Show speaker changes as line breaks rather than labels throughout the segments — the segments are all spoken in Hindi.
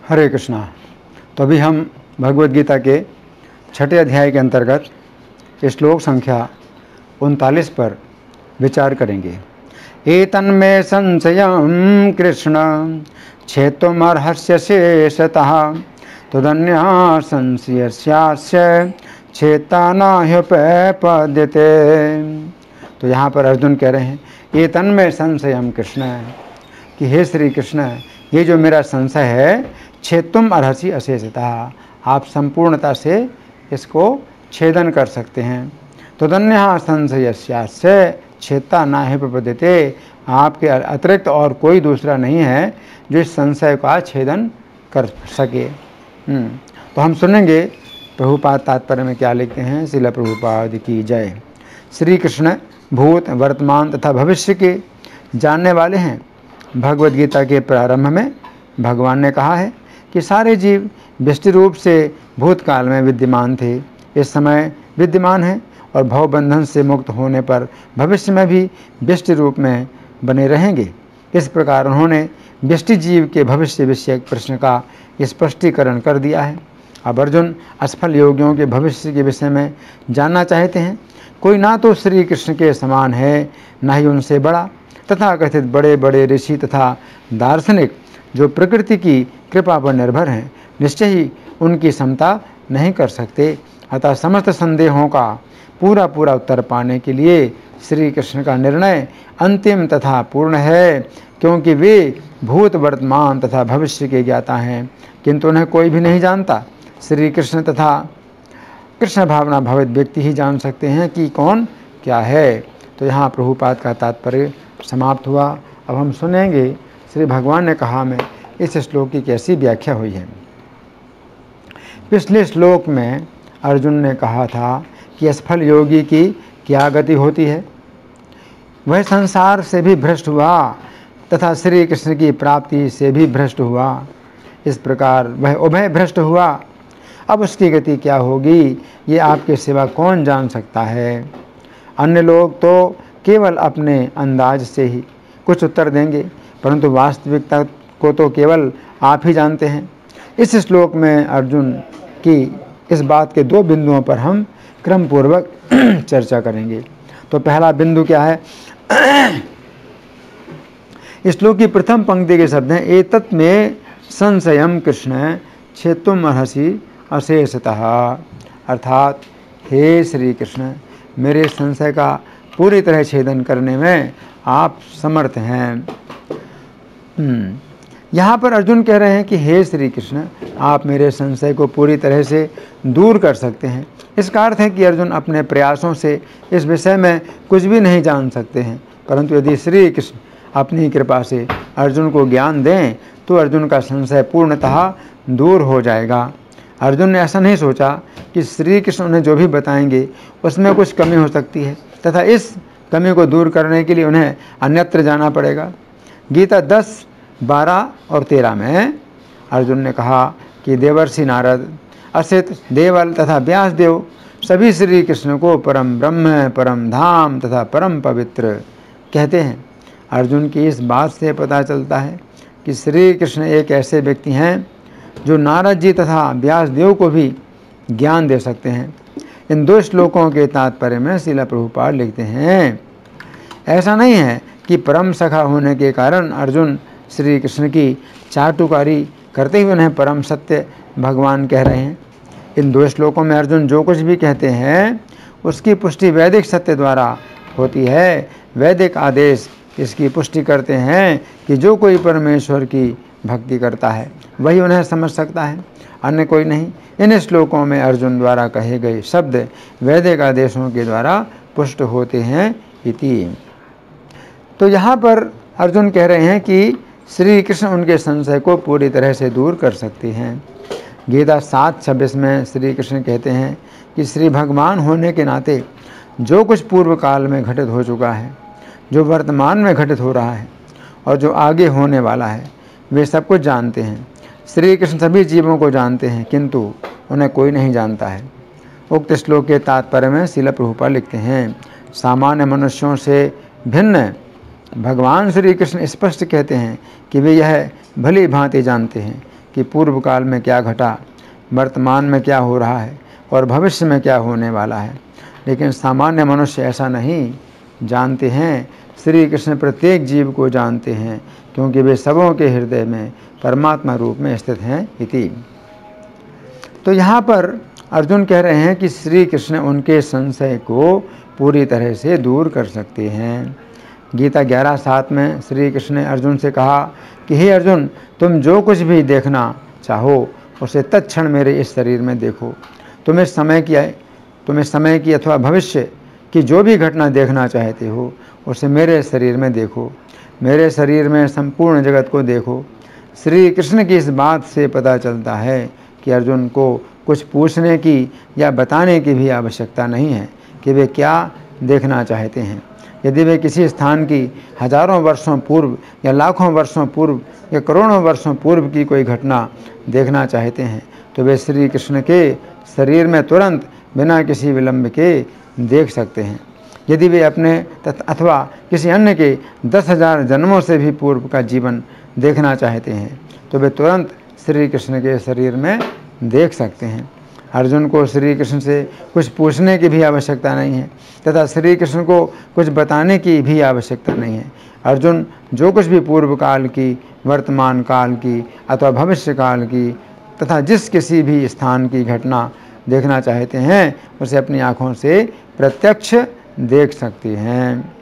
हरे कृष्णा। तो अभी हम भगवद गीता के 6ठे अध्याय के अंतर्गत श्लोक संख्या 39 पर विचार करेंगे। एतन्मे संशयं कृष्ण छेत्तुमर्हस्य शेषतः तदन्यः संशयस्यास्य छेत्ता न ह्युपपद्यते। तो यहाँ पर अर्जुन कह रहे हैं एतन्मे संशयं कृष्ण, कि हे श्री कृष्ण, ये जो मेरा संशय है छेत्तुम अर्हसि अशेषतः, आप संपूर्णता से इसको छेदन कर सकते हैं। तदन्यः संशयस्यास्य छेत्ता न ह्युपपद्यते, आपके अतिरिक्त और कोई दूसरा नहीं है जो इस संशय का छेदन कर सके। तो हम सुनेंगे प्रभुपाद तात्पर्य में क्या लिखते हैं। श्रील प्रभुपाद की जय। श्री कृष्ण भूत वर्तमान तथा भविष्य के जानने वाले हैं। भगवद गीता के प्रारंभ में भगवान ने कहा है कि सारे जीव व्यष्टि रूप से भूतकाल में विद्यमान थे, इस समय विद्यमान हैं और भवबंधन से मुक्त होने पर भविष्य में भी व्यष्टि रूप में बने रहेंगे। इस प्रकार उन्होंने व्यष्टि जीव के भविष्य विषयक प्रश्न का स्पष्टीकरण कर दिया है। अब अर्जुन असफल योगियों के भविष्य के विषय में जानना चाहते हैं। कोई ना तो श्री कृष्ण के समान है, न ही उनसे बड़ा, तथा कथित बड़े बड़े ऋषि तथा दार्शनिक जो प्रकृति की कृपा पर निर्भर हैं, निश्चय ही उनकी समता नहीं कर सकते। अतः समस्त संदेहों का पूरा पूरा उत्तर पाने के लिए श्री कृष्ण का निर्णय अंतिम तथा पूर्ण है, क्योंकि वे भूत वर्तमान तथा भविष्य के ज्ञाता हैं, किंतु उन्हें कोई भी नहीं जानता। श्री कृष्ण तथा कृष्ण भावना भावित व्यक्ति ही जान सकते हैं कि कौन क्या है। तो यहाँ प्रभुपाद का तात्पर्य समाप्त हुआ। अब हम सुनेंगे श्री भगवान ने कहा में इस श्लोक की कैसी व्याख्या हुई है। पिछले श्लोक में अर्जुन ने कहा था कि असफल योगी की क्या गति होती है। वह संसार से भी भ्रष्ट हुआ तथा श्री कृष्ण की प्राप्ति से भी भ्रष्ट हुआ। इस प्रकार वह उभय भ्रष्ट हुआ। अब उसकी गति क्या होगी, ये आपके सिवा कौन जान सकता है। अन्य लोग तो केवल अपने अंदाज से ही कुछ उत्तर देंगे, परंतु वास्तविकता को तो केवल आप ही जानते हैं। इस श्लोक में अर्जुन की इस बात के दो बिंदुओं पर हम क्रम पूर्वक चर्चा करेंगे। तो पहला बिंदु क्या है। इस श्लोक की प्रथम पंक्ति के शब्द हैं एतत् में संशयम कृष्ण छेत्तुम अर्हसि अशेषतः, अर्थात हे श्री कृष्ण, मेरे संशय का पूरी तरह छेदन करने में आप समर्थ हैं। यहाँ पर अर्जुन कह रहे हैं कि हे श्री कृष्ण, आप मेरे संशय को पूरी तरह से दूर कर सकते हैं। इसका अर्थ है कि अर्जुन अपने प्रयासों से इस विषय में कुछ भी नहीं जान सकते हैं, परंतु यदि श्री कृष्ण अपनी कृपा से अर्जुन को ज्ञान दें तो अर्जुन का संशय पूर्णतः दूर हो जाएगा। अर्जुन ने ऐसा नहीं सोचा कि श्री कृष्ण उन्हें जो भी बताएंगे उसमें कुछ कमी हो सकती है तथा इस कमी को दूर करने के लिए उन्हें अन्यत्र जाना पड़ेगा। गीता 10, 12 और 13 में अर्जुन ने कहा कि देवर्षि नारद, असित, देवल तथा व्यासदेव सभी श्री कृष्ण को परम ब्रह्म, परम धाम तथा परम पवित्र कहते हैं। अर्जुन की इस बात से पता चलता है कि श्री कृष्ण एक ऐसे व्यक्ति हैं जो नारद जी तथा व्यासदेव को भी ज्ञान दे सकते हैं। इन दो श्लोकों के तात्पर्य में श्रील प्रभुपाद लिखते हैं, ऐसा नहीं है कि परम सखा होने के कारण अर्जुन श्री कृष्ण की चाटुकारी करते हुए उन्हें परम सत्य भगवान कह रहे हैं। इन दो श्लोकों में अर्जुन जो कुछ भी कहते हैं उसकी पुष्टि वैदिक सत्य द्वारा होती है। वैदिक आदेश इसकी पुष्टि करते हैं कि जो कोई परमेश्वर की भक्ति करता है वही उन्हें समझ सकता है, अन्य कोई नहीं। इन श्लोकों में अर्जुन द्वारा कहे गए शब्द वैदिक आदेशों के द्वारा पुष्ट होते हैं इति। तो यहाँ पर अर्जुन कह रहे हैं कि श्री कृष्ण उनके संशय को पूरी तरह से दूर कर सकते हैं। गीता 7:26 में श्री कृष्ण कहते हैं कि श्री भगवान होने के नाते जो कुछ पूर्व काल में घटित हो चुका है, जो वर्तमान में घटित हो रहा है और जो आगे होने वाला है, वे सब कुछ जानते हैं। श्री कृष्ण सभी जीवों को जानते हैं, किंतु उन्हें कोई नहीं जानता है। उक्त श्लोक के तात्पर्य में श्रील प्रभुपाद लिखते हैं, सामान्य मनुष्यों से भिन्न भगवान श्री कृष्ण स्पष्ट कहते हैं कि वे यह भली भांति जानते हैं कि पूर्व काल में क्या घटा, वर्तमान में क्या हो रहा है और भविष्य में क्या होने वाला है। लेकिन सामान्य मनुष्य ऐसा नहीं जानते हैं। श्री कृष्ण प्रत्येक जीव को जानते हैं, क्योंकि वे सबों के हृदय में परमात्मा रूप में स्थित हैं इति। तो यहाँ पर अर्जुन कह रहे हैं कि श्री कृष्ण उनके संशय को पूरी तरह से दूर कर सकते हैं। गीता 11:7 में श्री कृष्ण ने अर्जुन से कहा कि हे अर्जुन, तुम जो कुछ भी देखना चाहो उसे तत्क्षण मेरे इस शरीर में देखो। तुम्हें समय की अथवा भविष्य की जो भी घटना देखना चाहते हो उसे मेरे शरीर में देखो। मेरे शरीर में संपूर्ण जगत को देखो। श्री कृष्ण की इस बात से पता चलता है कि अर्जुन को कुछ पूछने की या बताने की भी आवश्यकता नहीं है कि वे क्या देखना चाहते हैं। यदि वे किसी स्थान की हजारों वर्षों पूर्व या लाखों वर्षों पूर्व या करोड़ों वर्षों पूर्व की कोई घटना देखना चाहते हैं तो वे श्री कृष्ण के शरीर में तुरंत बिना किसी विलंब के देख सकते हैं। यदि वे अपने अथवा किसी अन्य के 10,000 जन्मों से भी पूर्व का जीवन देखना चाहते हैं तो वे तुरंत श्री कृष्ण के शरीर में देख सकते हैं। अर्जुन को श्री कृष्ण से कुछ पूछने की भी आवश्यकता नहीं है तथा श्री कृष्ण को कुछ बताने की भी आवश्यकता नहीं है। अर्जुन जो कुछ भी पूर्व काल की, वर्तमान काल की अथवा भविष्य काल की तथा जिस किसी भी स्थान की घटना देखना चाहते हैं उसे अपनी आँखों से प्रत्यक्ष देख सकते हैं।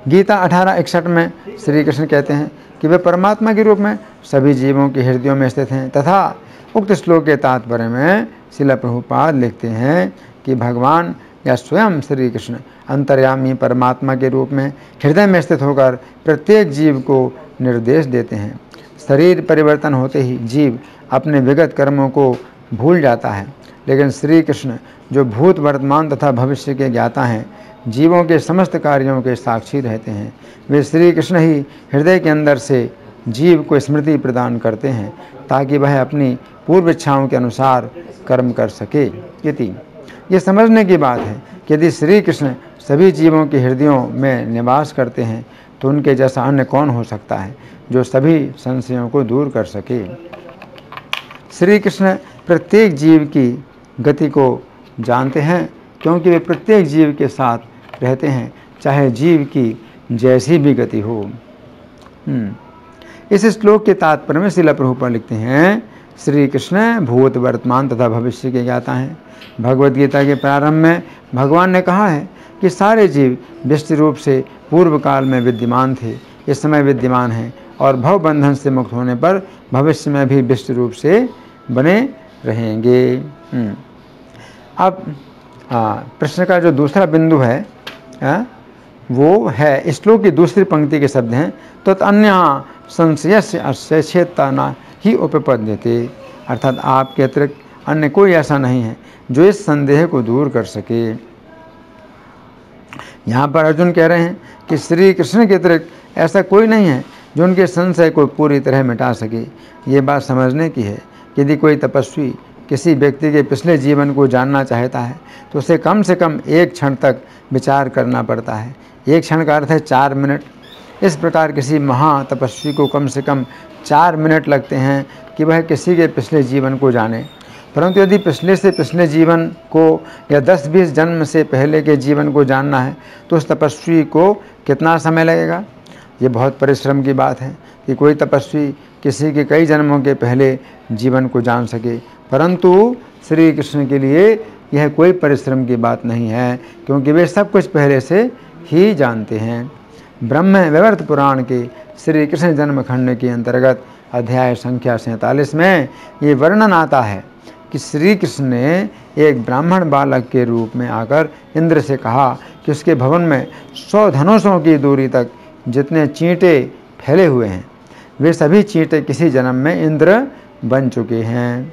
गीता 18:61 में श्री कृष्ण कहते हैं कि वे परमात्मा के रूप में सभी जीवों के हृदयों में स्थित हैं तथा उक्त श्लोक के तात्पर्य में श्रील प्रभुपाद लिखते हैं कि भगवान या स्वयं श्री कृष्ण अंतर्यामी परमात्मा के रूप में हृदय में स्थित होकर प्रत्येक जीव को निर्देश देते हैं। शरीर परिवर्तन होते ही जीव अपने विगत कर्मों को भूल जाता है, लेकिन श्री कृष्ण जो भूत, वर्तमान तथा भविष्य के ज्ञाता हैं, जीवों के समस्त कार्यों के साक्षी रहते हैं। वे श्री कृष्ण ही हृदय के अंदर से जीव को स्मृति प्रदान करते हैं ताकि वह अपनी पूर्व इच्छाओं के अनुसार कर्म कर सके। ये समझने की बात है कि यदि श्री कृष्ण सभी जीवों के हृदयों में निवास करते हैं तो उनके जैसा अन्य कौन हो सकता है जो सभी संशयों को दूर कर सके। श्री कृष्ण प्रत्येक जीव की गति को जानते हैं, क्योंकि वे प्रत्येक जीव के साथ रहते हैं, चाहे जीव की जैसी भी गति हो। इस श्लोक के तात्पर्य में श्रील प्रभुपाद लिखते हैं, श्री कृष्ण भूत, वर्तमान तथा भविष्य के ज्ञाता हैं। भगवद गीता के प्रारंभ में भगवान ने कहा है कि सारे जीव व्यष्टि रूप से पूर्व काल में विद्यमान थे, इस समय विद्यमान हैं और भव बंधन से मुक्त होने पर भविष्य में भी व्यष्टि रूप से बने रहेंगे। अब प्रश्न का जो दूसरा बिंदु है वो है, श्लोक की दूसरी पंक्ति के शब्द हैं, तो अन्य संशयस्य अस्य चेतना ही उपपद्यते, अर्थात आपके अतिरिक्त अन्य कोई ऐसा नहीं है जो इस संदेह को दूर कर सके। यहाँ पर अर्जुन कह रहे हैं कि श्री कृष्ण के अतिरिक्त ऐसा कोई नहीं है जो उनके संशय को पूरी तरह मिटा सके। ये बात समझने की है, यदि कोई तपस्वी किसी व्यक्ति के पिछले जीवन को जानना चाहता है तो उसे कम से कम एक क्षण तक विचार करना पड़ता है। एक क्षण का अर्थ है 4 मिनट। इस प्रकार किसी महातपस्वी को कम से कम 4 मिनट लगते हैं कि वह किसी के पिछले जीवन को जाने। परंतु यदि पिछले से पिछले जीवन को या 10-20 जन्म से पहले के जीवन को जानना है तो उस तपस्वी को कितना समय लगेगा। ये बहुत परिश्रम की बात है कि कोई तपस्वी किसी के कई जन्मों के पहले जीवन को जान सके, परंतु श्री कृष्ण के लिए यह कोई परिश्रम की बात नहीं है, क्योंकि वे सब कुछ पहले से ही जानते हैं। ब्रह्म वैवर्त पुराण के श्री कृष्ण जन्म खंड के अंतर्गत अध्याय संख्या 47 में ये वर्णन आता है कि श्री कृष्ण ने एक ब्राह्मण बालक के रूप में आकर इंद्र से कहा कि उसके भवन में 100 धनुषों की दूरी तक जितने चींटे फैले हुए हैं वे सभी चींटे किसी जन्म में इंद्र बन चुके हैं।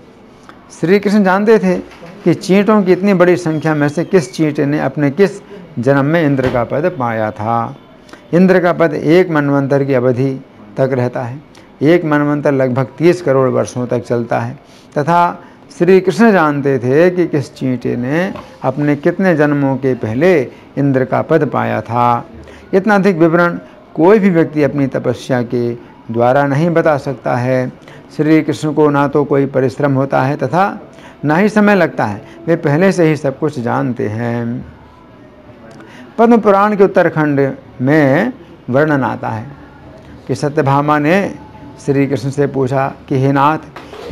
श्री कृष्ण जानते थे कि चींटों की इतनी बड़ी संख्या में से किस चींटे ने अपने किस जन्म में इंद्र का पद पाया था। इंद्र का पद 1 मनवंतर की अवधि तक रहता है। 1 मनवंतर लगभग 30 करोड़ वर्षों तक चलता है तथा श्री कृष्ण जानते थे कि किस चींटे ने अपने कितने जन्मों के पहले इंद्र का पद पाया था। इतना अधिक विवरण कोई भी व्यक्ति अपनी तपस्या के द्वारा नहीं बता सकता है। श्री कृष्ण को ना तो कोई परिश्रम होता है तथा ना ही समय लगता है, वे पहले से ही सब कुछ जानते हैं। पद्म पुराण के उत्तरखंड में वर्णन आता है कि सत्यभामा ने श्री कृष्ण से पूछा कि हे नाथ,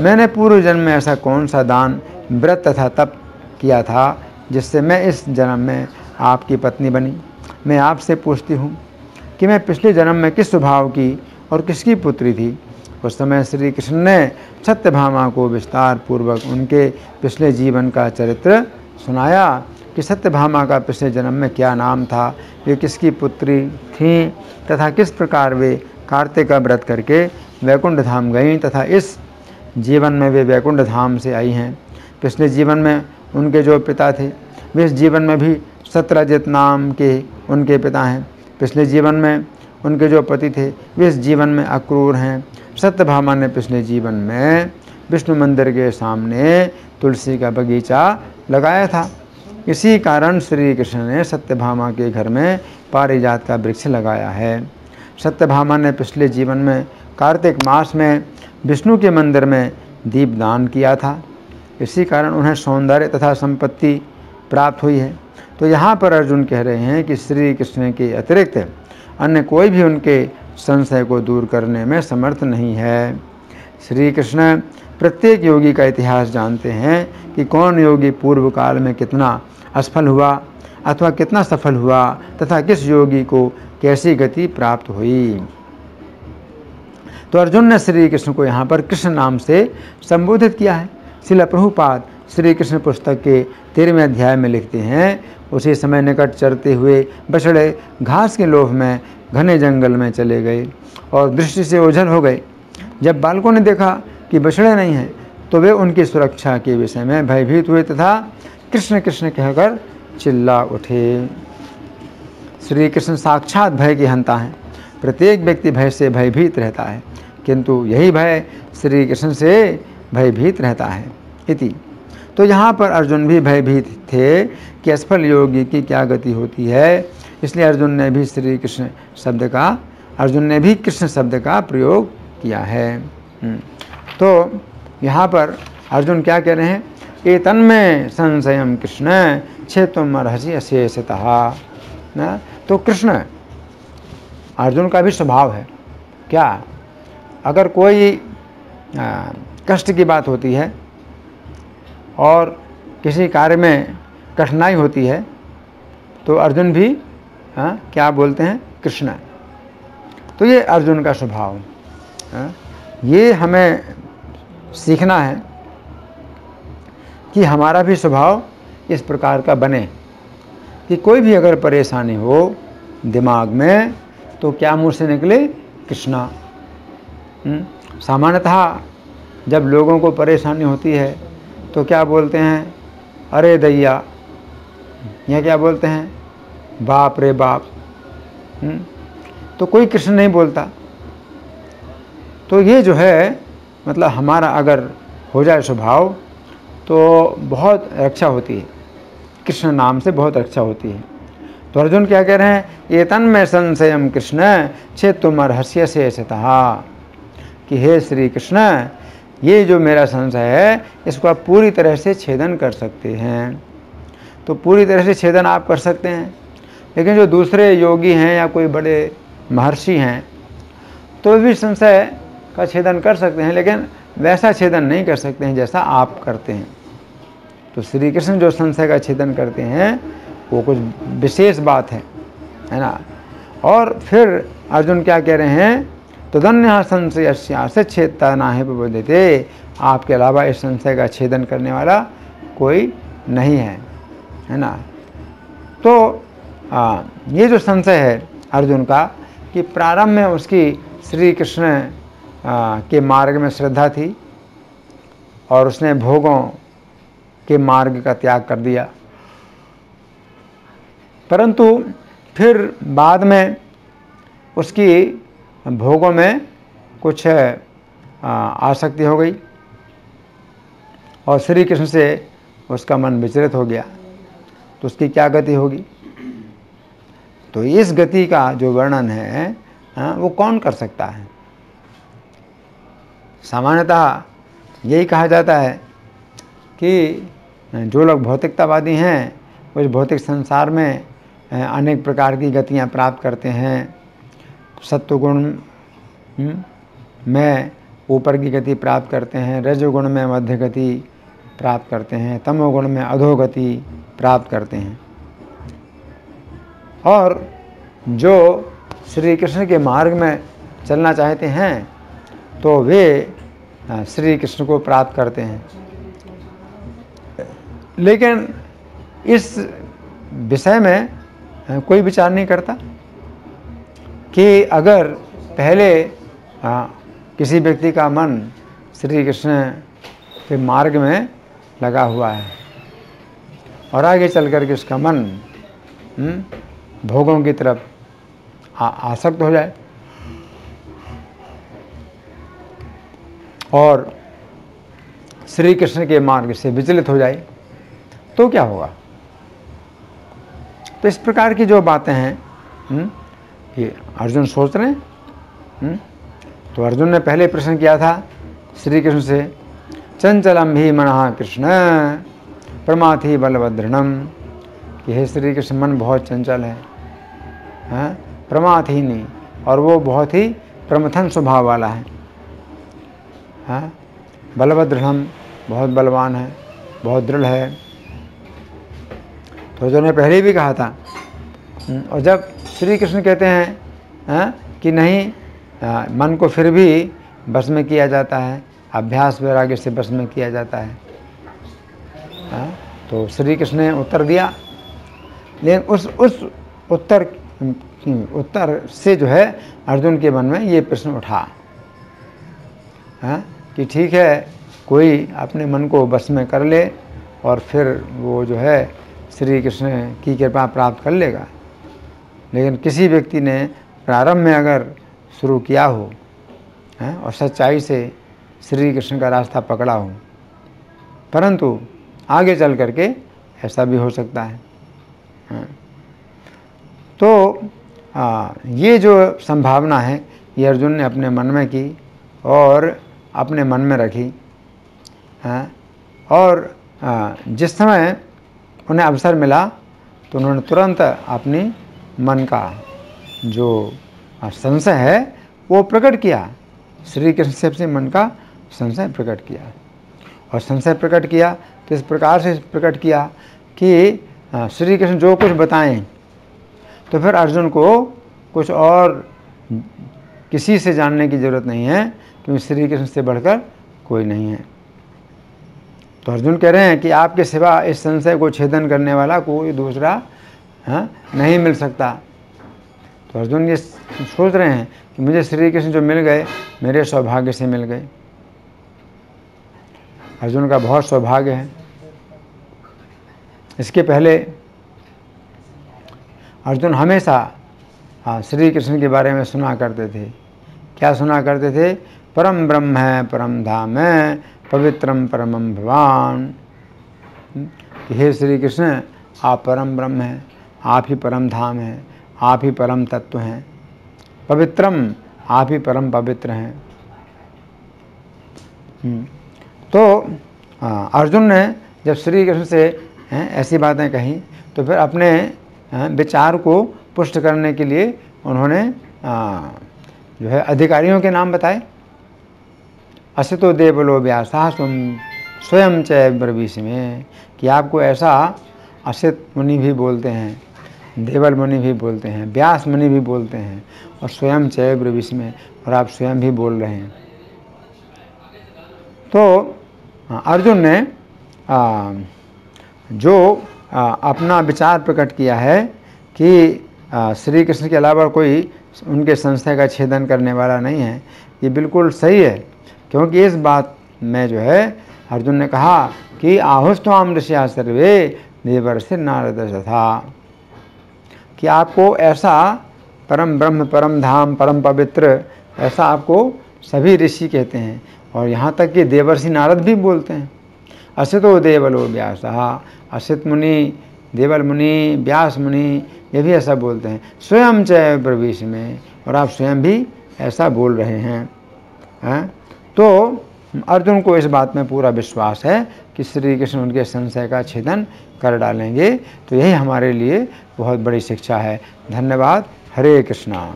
मैंने पूर्व जन्म में ऐसा कौन सा दान, व्रत तथा तप किया था जिससे मैं इस जन्म में आपकी पत्नी बनी। मैं आपसे पूछती हूँ कि मैं पिछले जन्म में किस स्वभाव की और किसकी पुत्री थी। उस समय श्री कृष्ण ने सत्यभामा को विस्तार पूर्वक उनके पिछले जीवन का चरित्र सुनाया कि सत्यभामा का पिछले जन्म में क्या नाम था, वे किसकी पुत्री थीं तथा किस प्रकार वे कार्तिक का व्रत करके वैकुंठ धाम गईं तथा इस जीवन में वे वैकुंठ धाम से आई हैं। पिछले जीवन में उनके जो पिता थे वे इस जीवन में भी सत्यजित नाम के उनके पिता हैं। पिछले जीवन में उनके जो पति थे वे इस जीवन में अक्रूर हैं। सत्यभामा ने पिछले जीवन में विष्णु मंदिर के सामने तुलसी का बगीचा लगाया था। इसी कारण श्री कृष्ण ने सत्यभामा के घर में पारिजात का वृक्ष लगाया है। सत्यभामा ने पिछले जीवन में कार्तिक मास में विष्णु के मंदिर में दीपदान किया था। इसी कारण उन्हें सौंदर्य तथा संपत्ति प्राप्त हुई है। तो यहाँ पर अर्जुन कह रहे हैं कि श्री कृष्ण के अतिरिक्त अन्य कोई भी उनके संशय को दूर करने में समर्थ नहीं है। श्री कृष्ण प्रत्येक योगी का इतिहास जानते हैं कि कौन योगी पूर्व काल में कितना असफल हुआ अथवा कितना सफल हुआ तथा किस योगी को कैसी गति प्राप्त हुई। तो अर्जुन ने श्री कृष्ण को यहाँ पर कृष्ण नाम से संबोधित किया है। श्रील प्रभुपाद श्री कृष्ण पुस्तक के 13वें अध्याय में लिखते हैं, उसी समय निकट चरते हुए बछड़े घास के लोभ में घने जंगल में चले गए और दृष्टि से ओझल हो गए। जब बालकों ने देखा कि बछड़े नहीं हैं तो वे उनकी सुरक्षा के विषय में भयभीत हुए तथा कृष्ण कृष्ण कहकर चिल्ला उठे। श्री कृष्ण साक्षात भय के हंता हैं। प्रत्येक व्यक्ति भय से भयभीत रहता है, किंतु यही भय श्री कृष्ण से भयभीत रहता है इति। तो यहाँ पर अर्जुन भी भयभीत थे कि असफल योगी की क्या गति होती है, इसलिए अर्जुन ने भी कृष्ण शब्द का प्रयोग किया है। तो यहाँ पर अर्जुन क्या कह रहे हैं, एतन्मे संशयम कृष्ण छेतुमर्हसि अशेषतः। तो कृष्ण अर्जुन का भी स्वभाव है क्या, अगर कोई कष्ट की बात होती है और किसी कार्य में कठिनाई होती है तो अर्जुन भी क्या बोलते हैं, कृष्ण। तो ये अर्जुन का स्वभाव, ये हमें सीखना है कि हमारा भी स्वभाव इस प्रकार का बने कि कोई भी अगर परेशानी हो दिमाग में तो क्या मुँह से निकले, कृष्णा। सामान्यतः जब लोगों को परेशानी होती है तो क्या बोलते हैं, अरे दैया, या क्या बोलते हैं, बाप रे बाप। तो कोई कृष्ण नहीं बोलता। तो ये जो है मतलब हमारा अगर हो जाए स्वभाव तो बहुत रक्षा होती है, कृष्ण नाम से बहुत रक्षा होती है। तो अर्जुन क्या कह रहे हैं, ये तन्मय संशयम कृष्ण छेतुमर्हसि अशेषतः, कि हे श्री कृष्ण, ये जो मेरा संशय है इसको आप पूरी तरह से छेदन कर सकते हैं। तो पूरी तरह से छेदन आप कर सकते हैं, लेकिन जो दूसरे योगी हैं या कोई बड़े महर्षि हैं तो भी संशय का छेदन कर सकते हैं, लेकिन वैसा छेदन नहीं कर सकते हैं जैसा आप करते हैं। तो श्री कृष्ण जो संशय का छेदन करते हैं वो कुछ विशेष बात है ना। और फिर अर्जुन क्या कह रहे हैं, तदन्य संशय छेदता नाहि प्रबोध्यते, आपके अलावा इस संशय का छेदन करने वाला कोई नहीं है ना। तो ये जो संशय है अर्जुन का कि प्रारंभ में उसकी श्री कृष्ण के मार्ग में श्रद्धा थी और उसने भोगों के मार्ग का त्याग कर दिया, परंतु फिर बाद में उसकी भोगों में कुछ आसक्ति हो गई और श्री कृष्ण से उसका मन विचलित हो गया, तो उसकी क्या गति होगी। तो इस गति का जो वर्णन है वो कौन कर सकता है, सामान्यतः यही कहा जाता है कि जो लोग भौतिकतावादी हैं उस भौतिक संसार में अनेक प्रकार की गतियाँ प्राप्त करते हैं। सत्वगुण में ऊपर की गति प्राप्त करते हैं, रजोगुण में मध्य गति प्राप्त करते हैं, तमोगुण में अधोगति प्राप्त करते हैं। और जो श्री कृष्ण के मार्ग में चलना चाहते हैं तो वे श्री कृष्ण को प्राप्त करते हैं। लेकिन इस विषय में कोई विचार नहीं करता कि अगर पहले किसी व्यक्ति का मन श्री कृष्ण के मार्ग में लगा हुआ है और आगे चल कर के उसका मन भोगों की तरफ आसक्त हो जाए और श्री कृष्ण के मार्ग से विचलित हो जाए, तो क्या होगा। तो इस प्रकार की जो बातें हैं ये अर्जुन सोच रहे हैं। तो अर्जुन ने पहले प्रश्न किया था श्री कृष्ण से, चंचलम भी मनः कृष्ण प्रमाथि बलभद्रणम, कि हे श्री कृष्ण मन बहुत चंचल है, प्रमाथि नहीं, और वो बहुत ही प्रमथन स्वभाव वाला है, बलभद्रणम बहुत बलवान है, बहुत दृढ़ है। तो जो ने पहले भी कहा था। और जब श्री कृष्ण कहते हैं कि नहीं, मन को फिर भी बस में किया जाता है, अभ्यास वैराग्य से बस में किया जाता है, तो श्री कृष्ण ने उत्तर दिया। लेकिन उस उत्तर से जो है अर्जुन के मन में ये प्रश्न उठा कि ठीक है, कोई अपने मन को बस में कर ले और फिर वो जो है श्री कृष्ण की कृपा प्राप्त कर लेगा। लेकिन किसी व्यक्ति ने प्रारंभ में अगर शुरू किया हो और सच्चाई से श्री कृष्ण का रास्ता पकड़ा हो, परंतु आगे चल करके ऐसा भी हो सकता है। तो ये जो संभावना है ये अर्जुन ने अपने मन में की और अपने मन में रखी। और जिस समय उन्हें अवसर मिला तो उन्होंने तुरंत अपनी मन का जो संशय है वो प्रकट किया, श्री कृष्ण से अपने मन का संशय प्रकट किया। और संशय प्रकट किया तो इस प्रकार से प्रकट किया कि श्री कृष्ण जो कुछ बताएं तो फिर अर्जुन को कुछ और किसी से जानने की ज़रूरत नहीं है, क्योंकि श्री कृष्ण से बढ़कर कोई नहीं है। तो अर्जुन कह रहे हैं कि आपके सिवा इस संशय को छेदन करने वाला कोई दूसरा नहीं मिल सकता। तो अर्जुन ये सोच रहे हैं कि मुझे श्री कृष्ण जो मिल गए मेरे सौभाग्य से मिल गए। अर्जुन का बहुत सौभाग्य है। इसके पहले अर्जुन हमेशा श्री कृष्ण के बारे में सुना करते थे। क्या सुना करते थे? परम ब्रह्म है, परम धाम है, पवित्रम परमम भगवान। हे श्री कृष्ण, आप परम ब्रह्म हैं, आप ही परम धाम हैं, आप ही परम तत्व हैं, पवित्रम, आप ही परम पवित्र हैं। तो अर्जुन ने जब श्री कृष्ण से ऐसी बातें कही तो फिर अपने विचार को पुष्ट करने के लिए उन्होंने जो है अधिकारियों के नाम बताए। असितो देवलो व्यासा स्वयं च ब्रवीषमे, कि आपको ऐसा असित मुनि भी बोलते हैं, देवल मुनि भी बोलते हैं, व्यास मुनि भी बोलते हैं, और स्वयं च ब्रवीषमे, और आप स्वयं भी बोल रहे हैं। तो अर्जुन ने जो अपना विचार प्रकट किया है कि श्री कृष्ण के अलावा कोई उनके संशय का छेदन करने वाला नहीं है, ये बिल्कुल सही है। क्योंकि इस बात में जो है अर्जुन ने कहा कि आहुस्त्वाम ऋषिया सर्वे देवर्षि नारद तथा, कि आपको ऐसा परम ब्रह्म, परम धाम, परम पवित्र, ऐसा आपको सभी ऋषि कहते हैं, और यहाँ तक कि देवर्षि नारद भी बोलते हैं। असितो देवलो व्यासः, असित मुनि, देवल मुनि, व्यास मुनि, ये भी ऐसा बोलते हैं। स्वयं च ब्रवीषमे, और आप स्वयं भी ऐसा बोल रहे हैं। तो अर्जुन को इस बात में पूरा विश्वास है कि श्री कृष्ण उनके संशय का छेदन कर डालेंगे। तो यही हमारे लिए बहुत बड़ी शिक्षा है। धन्यवाद। हरे कृष्णा।